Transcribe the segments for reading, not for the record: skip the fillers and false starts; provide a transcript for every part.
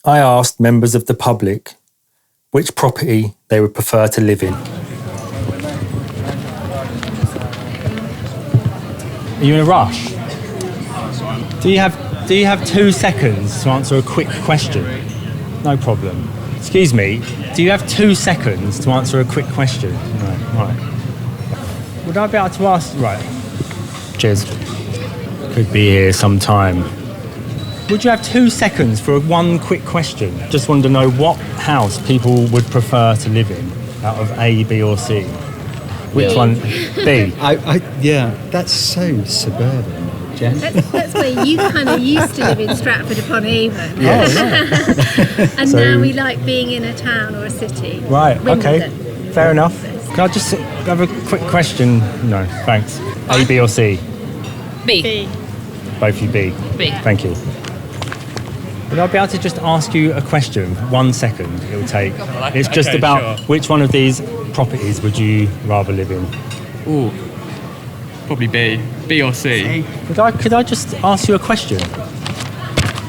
I asked members of the public which property they would prefer to live in. Are you in a rush? Do you have 2 seconds to answer a quick question? No problem. Excuse me, do you have 2 seconds to answer a quick question? No, right. Would I be able to ask... Right. Cheers. Could be here sometime. Would you have 2 seconds for one quick question? Just wanted to know what house people would prefer to live in out of A, B or C. Which one? B. Yeah, that's so suburban, Jen. That's where you kind of used to live in Stratford-upon-Avon. Yes. And So- now we like being in a town or a city. Right, okay. Wimbledon. Fair enough. Can I just have a quick question? No, thanks. A, B or C? B. Both you B. B. Thank you. Would I be able to just ask you a question? 1 second it will take. It's just Okay, about sure. which one of these properties would you rather live in? Ooh, probably B. B or C. Could I just ask you a question?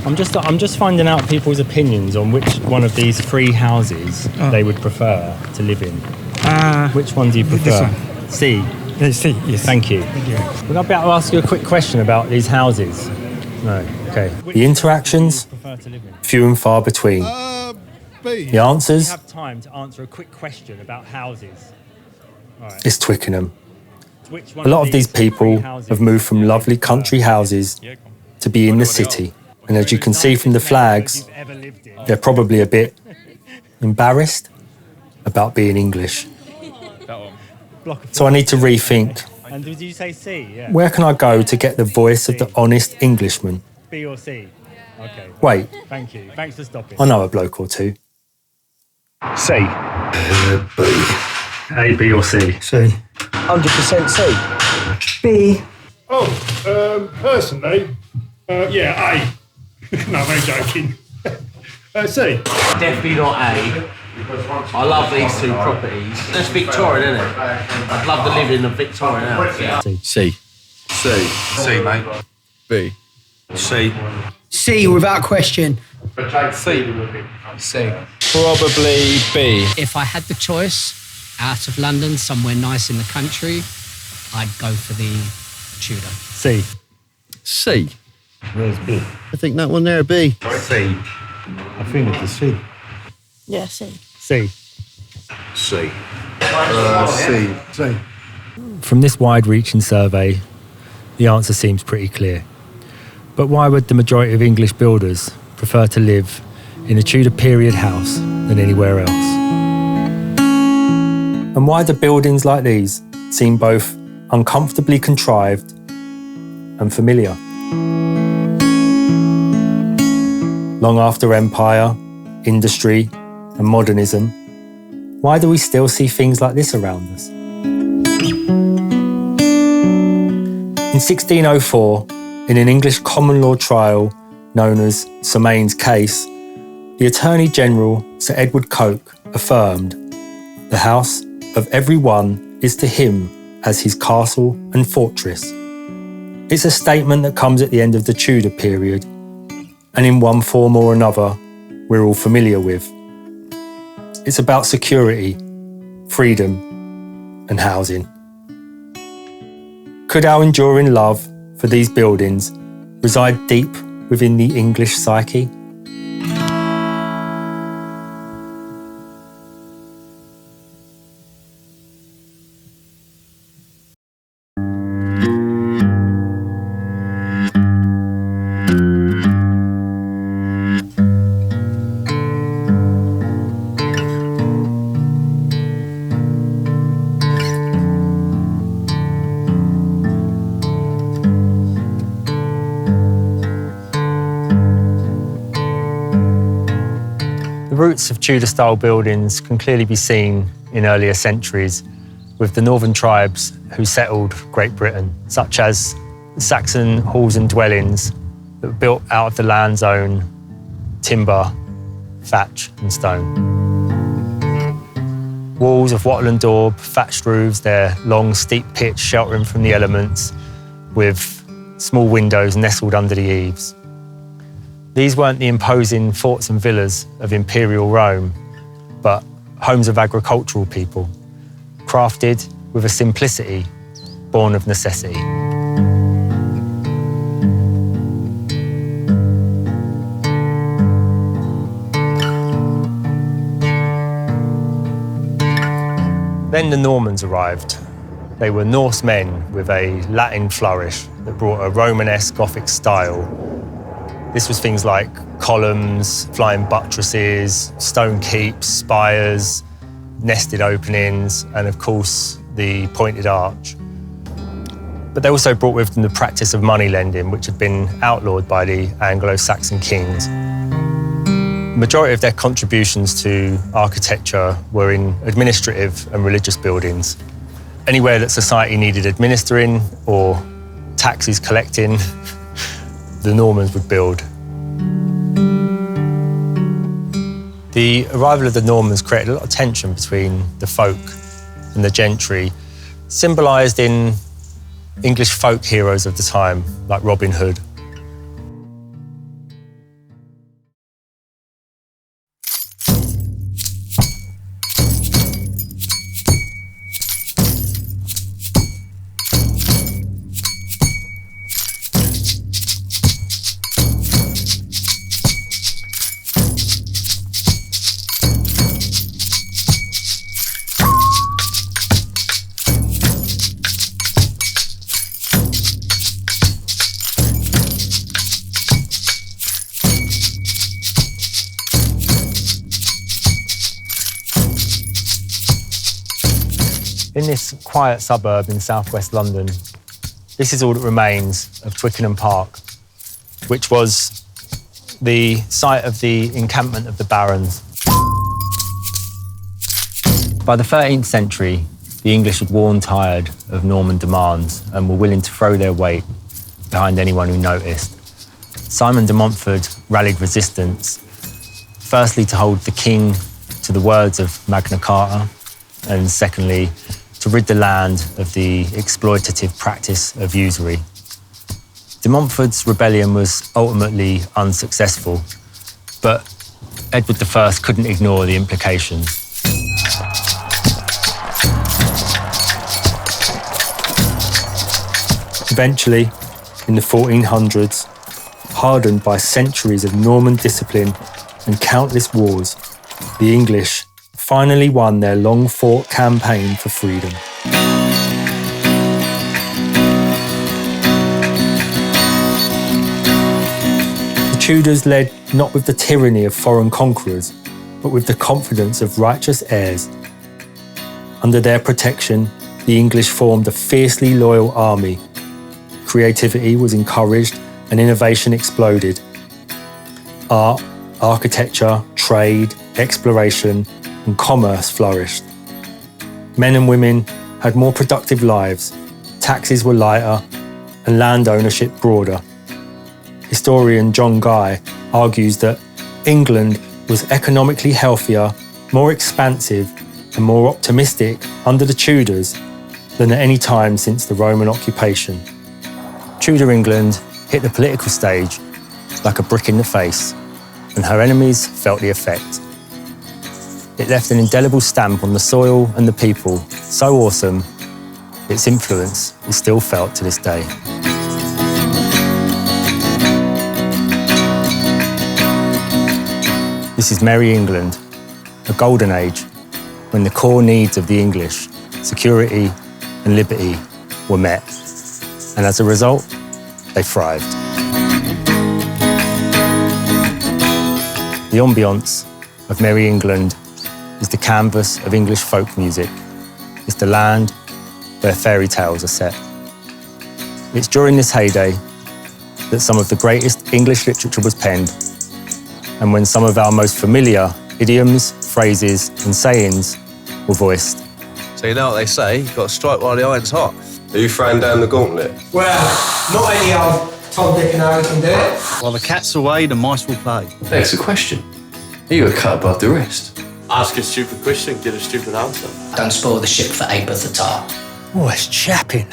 I'm just finding out people's opinions on which one of these 3 houses they would prefer to live in. Which one do you prefer? C. C, yes. Thank you. Would I be able to ask you a quick question about these houses? No. Okay. The interactions, Prefer to live in? few and far between. B. The answers, Have time to answer a quick question about houses. is Twickenham. Which one A lot of these people 3 houses have moved from lovely country houses to be in the city. And as you can see from the flags, you've ever lived in? they're probably a bit embarrassed about being English. Block of So I need to rethink, And did you say C? Yeah. where can I go to get the voice of the honest Englishman? B or C? Okay. Wait, Thank you. Thanks for stopping. I know a bloke or two. C. B. A, B or C? C. 100% C. B. Personally, yeah, A. No, I'm only joking. C. Definitely not A. I love these 2 properties. That's Victorian, isn't it? I'd love to live in a Victorian house. Yeah. C. C, mate. B. C. C without question. C. C. Probably B. If I had the choice out of London, somewhere nice in the country, I'd go for the Tudor. C. C. Where's B? I think that one there, a B. C. I think it's a C. Yeah, C. C. C. C. C. From this wide-reaching survey, the answer seems pretty clear. But why would the majority of English builders prefer to live in a Tudor period house than anywhere else? And why do buildings like these seem both uncomfortably contrived and familiar? Long after empire, industry, and modernism, why do we still see things like this around us? In 1604, in an English common law trial known as Sir Main's case, the Attorney General, Sir Edward Coke, affirmed, "The house of every one is to him as his castle and fortress." It's a statement that comes at the end of the Tudor period, and in one form or another, we're all familiar with. It's about security, freedom, and housing. Could our enduring love for these buildings reside deep within the English psyche? The roots of Tudor-style buildings can clearly be seen in earlier centuries with the northern tribes who settled Great Britain, such as the Saxon halls and dwellings that were built out of the land's own timber, thatch and stone. Walls of wattle and daub, thatched roofs, their long, steep pitch sheltering from the elements with small windows nestled under the eaves. These weren't the imposing forts and villas of imperial Rome, but homes of agricultural people, crafted with a simplicity born of necessity. Then the Normans arrived. They were Norse men with a Latin flourish that brought a Romanesque Gothic style. This was things like columns, flying buttresses, stone keeps, spires, nested openings, and of course, the pointed arch. But they also brought with them the practice of money lending, which had been outlawed by the Anglo-Saxon kings. The majority of their contributions to architecture were in administrative and religious buildings. Anywhere that society needed administering or taxes collecting, the Normans would build. The arrival of the Normans created a lot of tension between the folk and the gentry, symbolised in English folk heroes of the time, like Robin Hood. In this quiet suburb in southwest London, this is all that remains of Twickenham Park, which was the site of the encampment of the barons. By the 13th century, the English had worn tired of Norman demands and were willing to throw their weight behind anyone who noticed. Simon de Montfort rallied resistance, firstly to hold the king to the words of Magna Carta, and secondly, to rid the land of the exploitative practice of usury. De Montfort's rebellion was ultimately unsuccessful, but Edward I couldn't ignore the implications. Eventually, in the 1400s, hardened by centuries of Norman discipline and countless wars, the English finally won their long-fought campaign for freedom. The Tudors led not with the tyranny of foreign conquerors, but with the confidence of righteous heirs. Under their protection, the English formed a fiercely loyal army. Creativity was encouraged and innovation exploded. Art, architecture, trade, exploration, and commerce flourished. Men and women had more productive lives, taxes were lighter, and land ownership broader. Historian John Guy argues that England was economically healthier, more expansive, and more optimistic under the Tudors than at any time since the Roman occupation. Tudor England hit the political stage like a brick in the face, and her enemies felt the effect. It left an indelible stamp on the soil and the people, so awesome, its influence is still felt to this day. This is Merry England, a golden age when the core needs of the English, security and liberty, were met. And as a result, they thrived. The ambience of Merry England is the canvas of English folk music. It's the land where fairy tales are set. It's during this heyday that some of the greatest English literature was penned, and when some of our most familiar idioms, phrases, and sayings were voiced. So you know what they say, you've got to strike while the iron's hot. Are you throwing down the gauntlet? Well, not any old Tom, Dick and Harry can do it. While the cat's away, the mice will play. Next question. Are you a cut above the rest? Ask a stupid question, get a stupid answer. Don't spoil the ship for Abe the Tar. Oh, it's chapping.